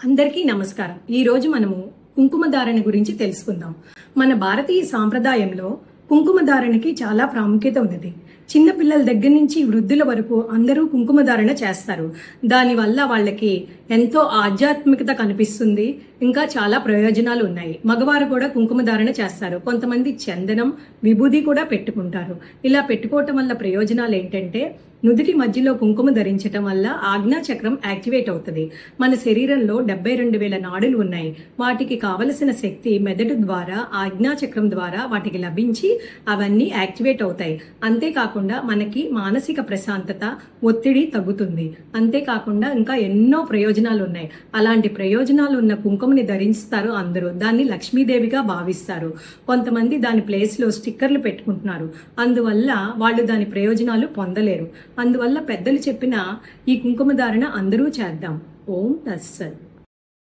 అందరికీ నమస్కారం। ఈ రోజు మనము కుంకుమ ధారణ గురించి తెలుసుకుందాం। మన భారతీయ సాంప్రదాయంలో కుంకుమ ధారణకి చాలా ప్రాముఖ్యత ఉన్నది। చిన్న పిల్లల దగ్గర నుంచి వృద్ధుల వరకు అందరూ కుంకుమ ధారణ చేస్తారు। దాని వల్ల వాళ్ళకి ఎంతో ఆధ్యాత్మికత కనిపిస్తుంది, ఇంకా చాలా ప్రయోజనాలు ఉన్నాయి। మగవారు కూడా కుంకుమ ధారణ చేస్తారు, కొంతమంది చందనం విభూది కూడా పెట్టుకుంటారు। ఇలా పెట్టుకోవటం వల్ల ప్రయోజనాలు ఏంటంటే నుదుటి మధ్యలో కుంకుమ ధరించటం వల్ల ఆజ్ఞా చక్రం యాక్టివేట్ అవుతుంది। మన శరీరంలో 72,000 నాడులు ఉన్నాయి। వాటికి కావలసిన శక్తి మెదడు ద్వారా ఆజ్ఞా చక్రం ద్వారా వాటికి లభించి అవన్నీ యాక్టివేట్ అవుతాయి। అంతేకాకుండా మనకి మానసిక ప్రశాంతత, ఒత్తిడి తగ్గుతుంది। అంతేకాకుండా ఇంకా ఎన్నో ప్రయోజనాలు ఉన్నాయి। అలాంటి ప్రయోజనాలు ఉన్న కుంకుమని ధరిస్తారు అందరూ। దాన్ని లక్ష్మీదేవిగా భావిస్తారు। కొంతమంది దాని ప్లేస్ లో స్టిక్కర్లు పెట్టుకుంటున్నారు, అందువల్ల వాళ్ళు దాని ప్రయోజనాలు పొందలేరు। అందువల్ల పెద్దలు చెప్పిన ఈ కుంకుమ ధారణ అందరూ చేద్దాం। ఓం తత్సత్।